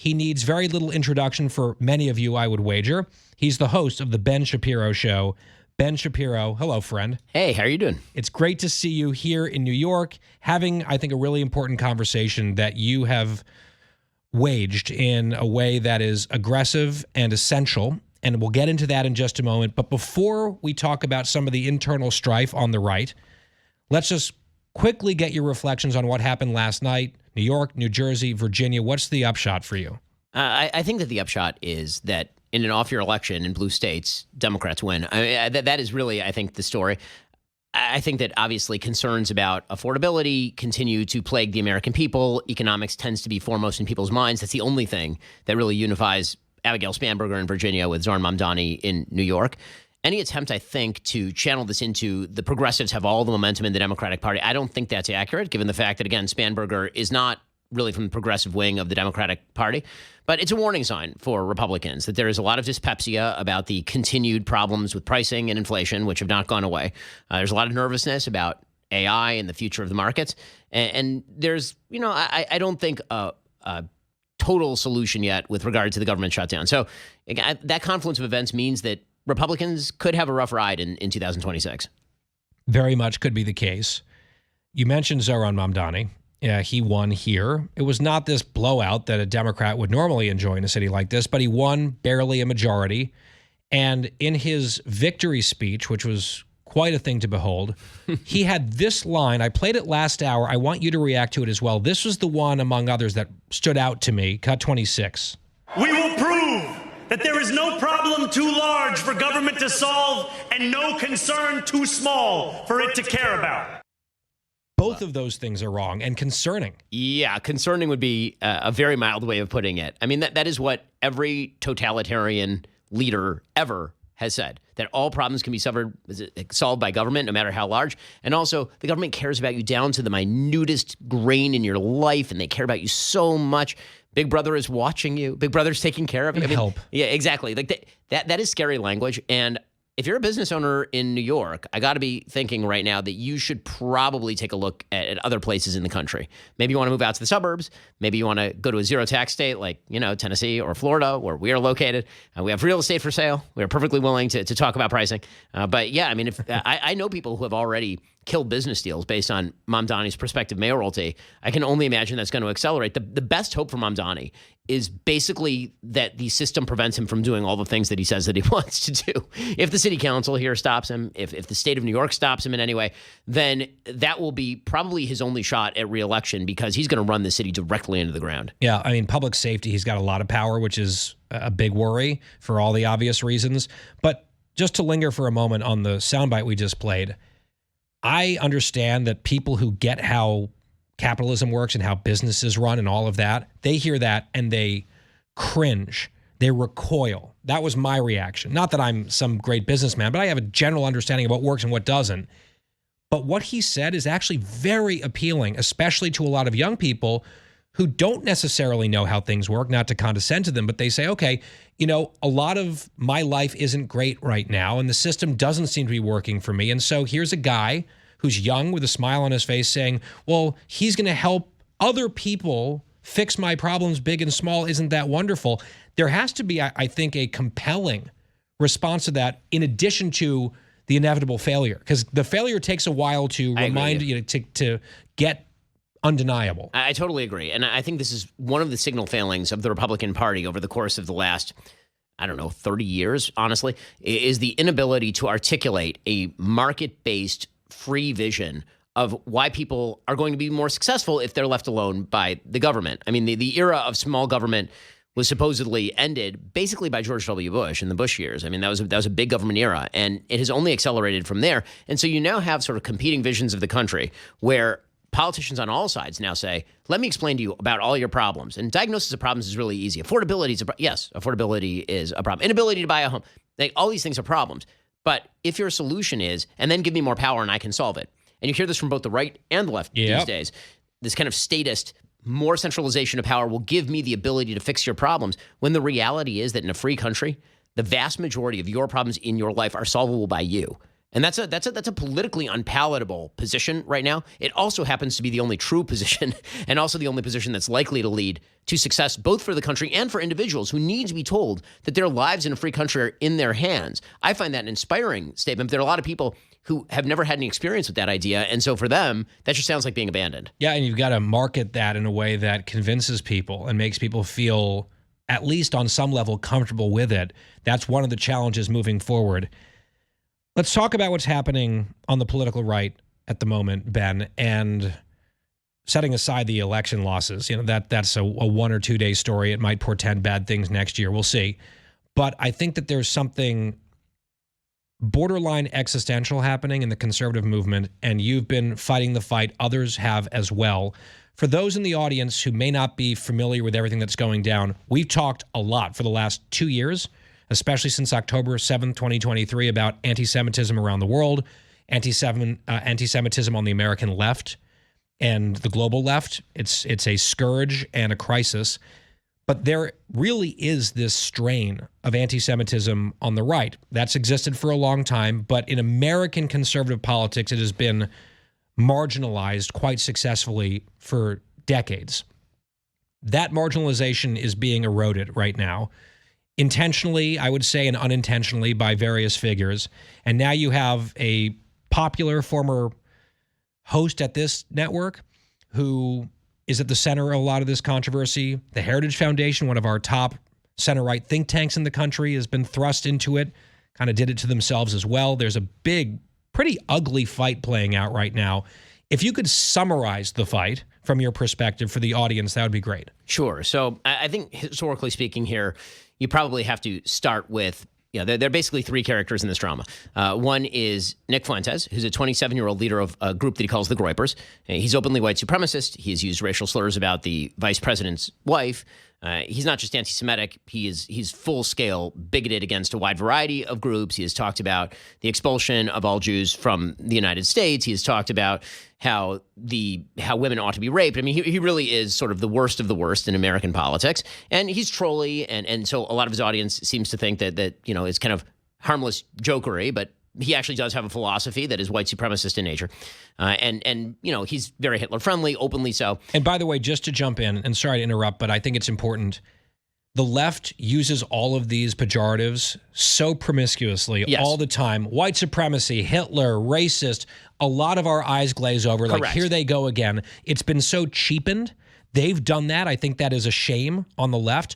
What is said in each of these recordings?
He needs very little introduction for many of you, I would wager. He's the host of the Ben Shapiro Show. Ben Shapiro, hello, friend. Hey, how are you doing? It's great to see you here in New York, having, I think, a really important conversation that you have waged in a way that is aggressive and essential, and we'll get into that in just a moment. But before we talk about some of the internal strife on the right, let's just quickly get your reflections on what happened last night. New York, New Jersey, Virginia. What's the upshot for you? I think that the upshot is that in an off-year election in blue states, Democrats win. That is really, I think, the story. I think that obviously concerns about affordability continue to plague the American people. Economics tends to be foremost in people's minds. That's the only thing that really unifies Abigail Spanberger in Virginia with Zohran Mamdani in New York. Any attempt, I think, to channel this into the progressives have all the momentum in the Democratic Party, I don't think that's accurate, given the fact that, again, Spanberger is not really from the progressive wing of the Democratic Party. But it's a warning sign for Republicans that there is a lot of dyspepsia about the continued problems with pricing and inflation, which have not gone away. There's a lot of nervousness about AI and the future of the markets. And there's, I don't think a total solution yet with regard to the government shutdown. So again, that confluence of events means that Republicans could have a rough ride in 2026. Very much could be the case. You mentioned Zohran Mamdani. Yeah, he won here. It was not this blowout that a Democrat would normally enjoy in a city like this, but he won barely a majority. And in his victory speech, which was quite a thing to behold, he had this line. I played it last hour. I want you to react to it as well. This was the one, among others, that stood out to me. Cut 26. We will prove that there is no problem too large for government to solve and no concern too small for it to care about. Both of those things are wrong and concerning. Yeah, concerning would be a very mild way of putting it. I mean, that is what every totalitarian leader ever has said, that all problems can be solved by government, no matter how large. And also, the government cares about you down to the minutest grain in your life, and they care about you so much. Big Brother is watching you. Big Brother's taking care of you. Help. Yeah, exactly. Like that is scary language. And if you're a business owner in New York, I got to be thinking right now that you should probably take a look at other places in the country. Maybe you want to move out to the suburbs. Maybe you want to go to a zero tax state like, Tennessee or Florida, where we are located. We have real estate for sale. We are perfectly willing to talk about pricing. But yeah, I mean, if I know people who have already killed business deals based on Mamdani's prospective mayoralty, I can only imagine that's going to accelerate. The best hope for Mamdani is basically that the system prevents him from doing all the things that he says that he wants to do. If the city council here stops him, if the state of New York stops him in any way, then that will be probably his only shot at re-election, because he's going to run the city directly into the ground. Yeah, I mean, public safety, he's got a lot of power, which is a big worry for all the obvious reasons. But just to linger for a moment on the soundbite we just played, I understand that people who get how capitalism works and how businesses run and all of that, they hear that and they cringe. They recoil. That was my reaction. Not that I'm some great businessman, but I have a general understanding of what works and what doesn't. But what he said is actually very appealing, especially to a lot of young people who don't necessarily know how things work, not to condescend to them, but they say, okay, a lot of my life isn't great right now, and the system doesn't seem to be working for me. And so here's a guy who's young with a smile on his face saying, well, he's going to help other people fix my problems, big and small. Isn't that wonderful? There has to be, I think, a compelling response to that, in addition to the inevitable failure, because the failure takes a while to remind you to get undeniable. I totally agree. And I think this is one of the signal failings of the Republican Party over the course of the last, 30 years, honestly, is the inability to articulate a market-based free vision of why people are going to be more successful if they're left alone by the government. I mean, the era of small government was supposedly ended basically by George W. Bush in the Bush years. I mean, that was a big government era, and it has only accelerated from there. And so you now have sort of competing visions of the country where politicians on all sides now say, let me explain to you about all your problems. And diagnosis of problems is really easy. Affordability is affordability is a problem. Inability to buy a home. All these things are problems. But if your solution is, and then give me more power and I can solve it. And you hear this from both the right and the left these days. This kind of statist, more centralization of power will give me the ability to fix your problems, when the reality is that in a free country, the vast majority of your problems in your life are solvable by you. And that's a politically unpalatable position right now. It also happens to be the only true position and also the only position that's likely to lead to success both for the country and for individuals who need to be told that their lives in a free country are in their hands. I find that an inspiring statement. There are a lot of people who have never had any experience with that idea. And so for them, that just sounds like being abandoned. Yeah, and you've got to market that in a way that convinces people and makes people feel, at least on some level, comfortable with it. That's one of the challenges moving forward. Let's talk about what's happening on the political right at the moment, Ben, and setting aside the election losses. That's a 1 or 2 day story. It might portend bad things next year. We'll see. But I think that there's something borderline existential happening in the conservative movement, and you've been fighting the fight. Others have as well. For those in the audience who may not be familiar with everything that's going down, we've talked a lot for the last 2 years, especially since October 7th, 2023, about anti-Semitism around the world, anti-Semitism on the American left and the global left. It's a scourge and a crisis. But there really is this strain of anti-Semitism on the right. That's existed for a long time, but in American conservative politics, it has been marginalized quite successfully for decades. That marginalization is being eroded right now, intentionally, I would say, and unintentionally by various figures. And now you have a popular former host at this network who is at the center of a lot of this controversy. The Heritage Foundation, one of our top center-right think tanks in the country, has been thrust into it, kind of did it to themselves as well. There's a big, pretty ugly fight playing out right now. If you could summarize the fight from your perspective for the audience, that would be great. Sure. So I think historically speaking here, you probably have to start with, there are basically three characters in this drama. One is Nick Fuentes, who's a 27-year-old leader of a group that he calls the Groypers. He's openly white supremacist. He's used racial slurs about the vice president's wife. He's not just anti-Semitic. He's full-scale bigoted against a wide variety of groups. He has talked about the expulsion of all Jews from the United States. He has talked about how women ought to be raped. I mean, he really is sort of the worst of the worst in American politics. And he's trolly, and so a lot of his audience seems to think that it's kind of harmless jokery, but he actually does have a philosophy that is white supremacist in nature. And he's very Hitler-friendly, openly so. And by the way, just to jump in, and sorry to interrupt, but I think it's important, the left uses all of these pejoratives so promiscuously all the time. White supremacy, Hitler, racist, a lot of our eyes glaze over. Correct. Like, here they go again. It's been so cheapened. They've done that. I think that is a shame on the left.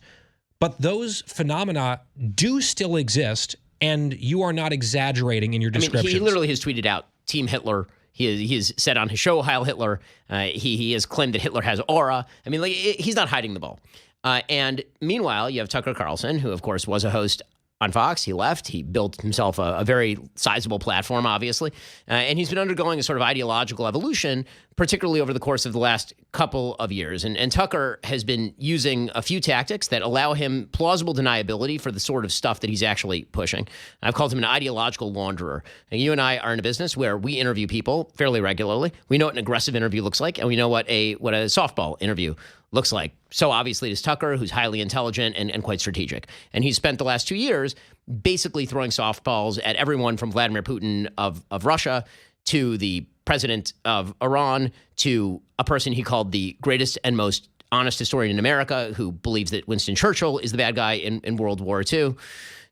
But those phenomena do still exist, and you are not exaggerating in your descriptions. He literally has tweeted out Team Hitler. He has said on his show, Heil Hitler. He has claimed that Hitler has aura. I mean, he's not hiding the ball. And meanwhile, you have Tucker Carlson, who, of course, was a host on Fox. He left. He built himself a very sizable platform, obviously. And he's been undergoing a sort of ideological evolution, particularly over the course of the last couple of years. And Tucker has been using a few tactics that allow him plausible deniability for the sort of stuff that he's actually pushing. I've called him an ideological launderer. And you and I are in a business where we interview people fairly regularly. We know what an aggressive interview looks like, and we know what a softball interview looks like. So obviously it's Tucker, who's highly intelligent and quite strategic. And he's spent the last 2 years basically throwing softballs at everyone from Vladimir Putin of Russia to the president of Iran to a person he called the greatest and most honest historian in America, who believes that Winston Churchill is the bad guy in World War II,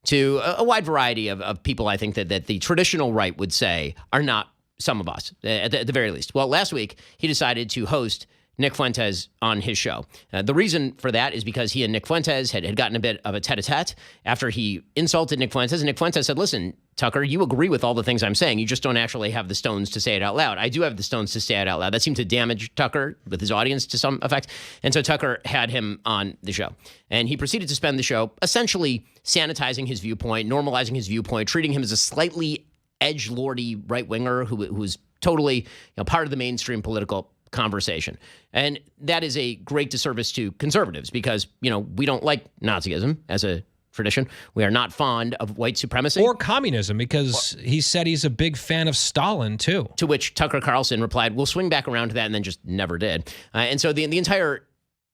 to a wide variety of people I think that the traditional right would say are not some of us, at the very least. Well, last week he decided to host Nick Fuentes on his show. The reason for that is because he and Nick Fuentes had gotten a bit of a tete-a-tete after he insulted Nick Fuentes. And Nick Fuentes said, listen, Tucker, you agree with all the things I'm saying. You just don't actually have the stones to say it out loud. I do have the stones to say it out loud. That seemed to damage Tucker with his audience to some effect. And so Tucker had him on the show. And he proceeded to spend the show essentially sanitizing his viewpoint, normalizing his viewpoint, treating him as a slightly edgelordy right-winger who's totally part of the mainstream political conversation. And that is a great disservice to conservatives because, we don't like Nazism as a tradition. We are not fond of white supremacy. Or communism, because he said he's a big fan of Stalin, too. To which Tucker Carlson replied, we'll swing back around to that, and then just never did. And so the entire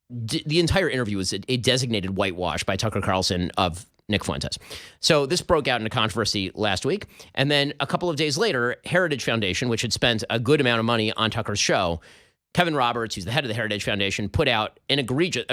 interview was a designated whitewash by Tucker Carlson of Nick Fuentes. So this broke out into controversy last week. And then a couple of days later, Heritage Foundation, which had spent a good amount of money on Tucker's show, Kevin Roberts, who's the head of the Heritage Foundation, put out a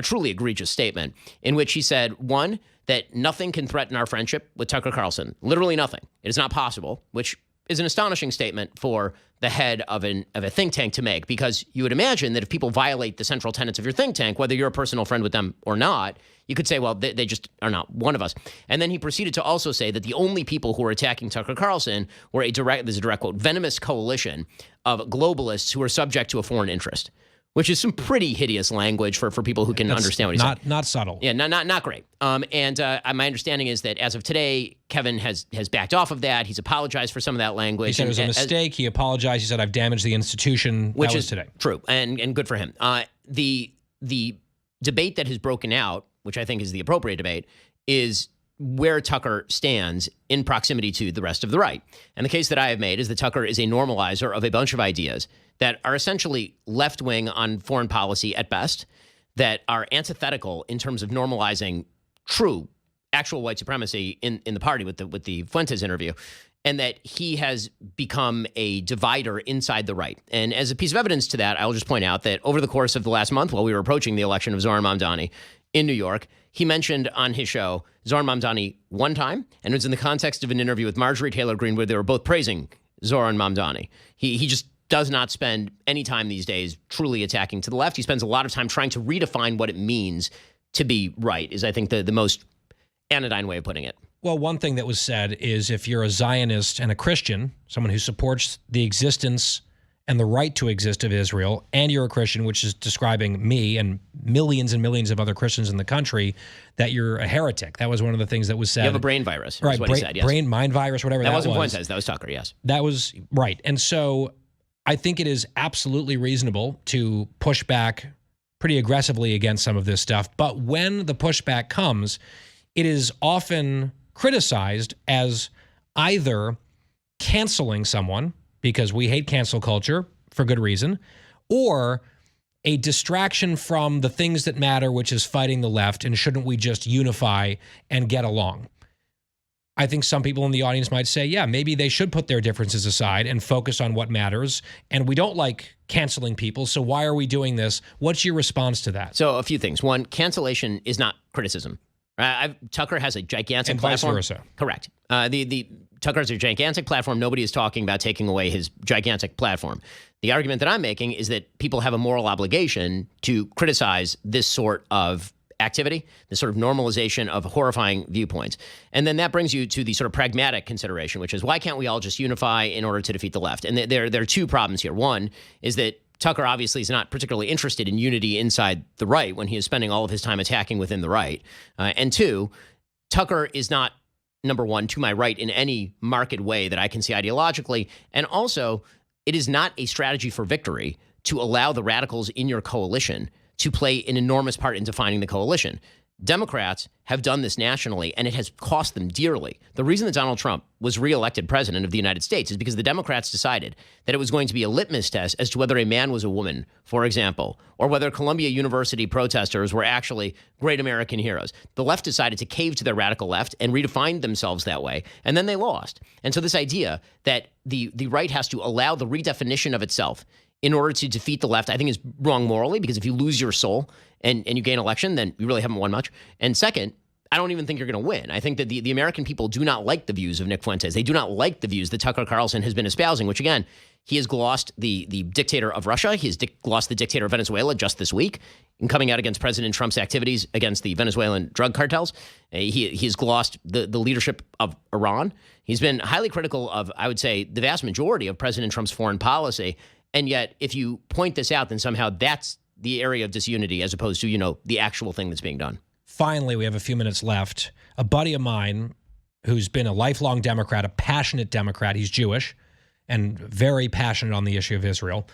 truly egregious statement in which he said, one, that nothing can threaten our friendship with Tucker Carlson. Literally nothing. It is not possible, which is an astonishing statement for the head of a think tank to make, because you would imagine that if people violate the central tenets of your think tank, whether you're a personal friend with them or not, you could say, well, they just are not one of us. And then he proceeded to also say that the only people who were attacking Tucker Carlson were this is a direct quote, venomous coalition of globalists who are subject to a foreign interest, which is some pretty hideous language for people who can understand what he's saying. Not subtle. Yeah, not great. And my understanding is that as of today, Kevin has backed off of that. He's apologized for some of that language. He said it was a mistake. He apologized. He said, I've damaged the institution. Which that was is today. True, and good for him. The debate that has broken out, which I think is the appropriate debate, is where Tucker stands in proximity to the rest of the right. And the case that I have made is that Tucker is a normalizer of a bunch of ideas that are essentially left-wing on foreign policy at best, that are antithetical in terms of normalizing true, actual white supremacy in the party with the Fuentes interview, and that he has become a divider inside the right. And as a piece of evidence to that, I'll just point out that over the course of the last month, while we were approaching the election of Zohran Mamdani in New York, he mentioned on his show Zohran Mamdani one time, and it was in the context of an interview with Marjorie Taylor Greene where they were both praising Zohran Mamdani. He just does not spend any time these days truly attacking to the left. He spends a lot of time trying to redefine what it means to be right, is I think the most anodyne way of putting it. Well, one thing that was said is if you're a Zionist and a Christian, someone who supports the existence and the right to exist of Israel, and you're a Christian, which is describing me and millions of other Christians in the country, that you're a heretic. That was one of the things that was said. You have a brain virus, right? Is what he said, yes. Brain, mind virus, whatever that was. That wasn't Fuentes, that was Tucker, yes. That was, right. And so I think it is absolutely reasonable to push back pretty aggressively against some of this stuff. But when the pushback comes, it is often criticized as either canceling someone, because we hate cancel culture for good reason, or a distraction from the things that matter, which is fighting the left, and shouldn't we just unify and get along? I think some people in the audience might say, yeah, maybe they should put their differences aside and focus on what matters. And we don't like canceling people, so why are we doing this? What's your response to that? So a few things. One, cancellation is not criticism. Tucker has a gigantic and platform. Vice versa. Correct. Tucker has a gigantic platform. Nobody is talking about taking away his gigantic platform. The argument that I'm making is that people have a moral obligation to criticize this sort of activity, this sort of normalization of horrifying viewpoints. And then that brings you to the sort of pragmatic consideration, which is why can't we all just unify in order to defeat the left? And there are two problems here. One is that Tucker obviously is not particularly interested in unity inside the right when he is spending all of his time attacking within the right. And two, Tucker is not, number one, to my right in any marked way that I can see ideologically. And also, it is not a strategy for victory to allow the radicals in your coalition to play an enormous part in defining the coalition. Democrats have done this nationally, and it has cost them dearly. The reason that Donald Trump was reelected president of the United States is because the Democrats decided that it was going to be a litmus test as to whether a man was a woman, for example, or whether Columbia University protesters were actually great American heroes. The left decided to cave to their radical left and redefined themselves that way, and then they lost. And so this idea that the right has to allow the redefinition of itself in order to defeat the left, I think is wrong morally, because if you lose your soul and you gain election, then you really haven't won much. And second, I don't even think you're going to win. I think that the American people do not like the views of Nick Fuentes. They do not like the views that Tucker Carlson has been espousing, which again, he has glossed the dictator of Russia. He has glossed the dictator of Venezuela just this week in coming out against President Trump's activities against the Venezuelan drug cartels. He has glossed the leadership of Iran. He's been highly critical of, I would say, the vast majority of President Trump's foreign policy. And yet, if you point this out, then somehow that's the area of disunity as opposed to, the actual thing that's being done. Finally, we have a few minutes left. A buddy of mine who's been a lifelong Democrat, a passionate Democrat, he's Jewish and very passionate on the issue of Israel.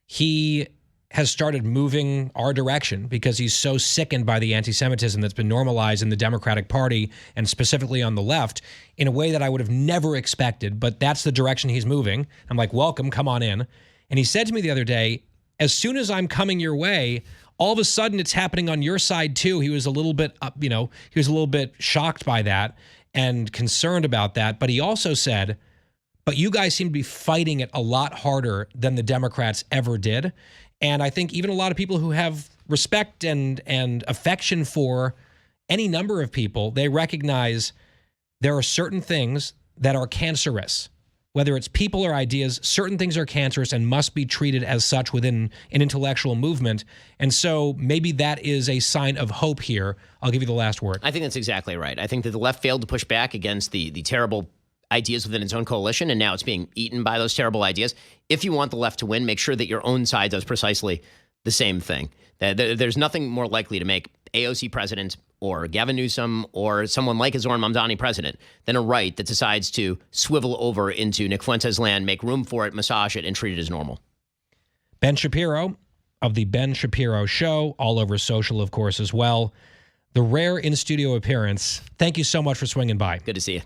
He has started moving our direction because he's so sickened by the anti-Semitism that's been normalized in the Democratic Party and specifically on the left in a way that I would have never expected, but that's the direction he's moving. I'm like, welcome, come on in. And he said to me the other day, as soon as I'm coming your way, all of a sudden it's happening on your side too. He was a little bit he was a little bit shocked by that and concerned about that. But he also said, but you guys seem to be fighting it a lot harder than the Democrats ever did. And I think even a lot of people who have respect and affection for any number of people, they recognize there are certain things that are cancerous. Whether it's people or ideas, certain things are cancerous and must be treated as such within an intellectual movement. And so maybe that is a sign of hope here. I'll give you the last word. I think that's exactly right. I think that the left failed to push back against the terrible ideas within its own coalition, and now it's being eaten by those terrible ideas. If you want the left to win, make sure that your own side does precisely the same thing. There's nothing more likely to make AOC president or Gavin Newsom or someone like a Zohran Mamdani president than a right that decides to swivel over into Nick Fuentes land, make room for it, massage it, and treat it as normal. Ben Shapiro of the Ben Shapiro Show, all over social, of course, as well. The rare in-studio appearance. Thank you so much for swinging by. Good to see you.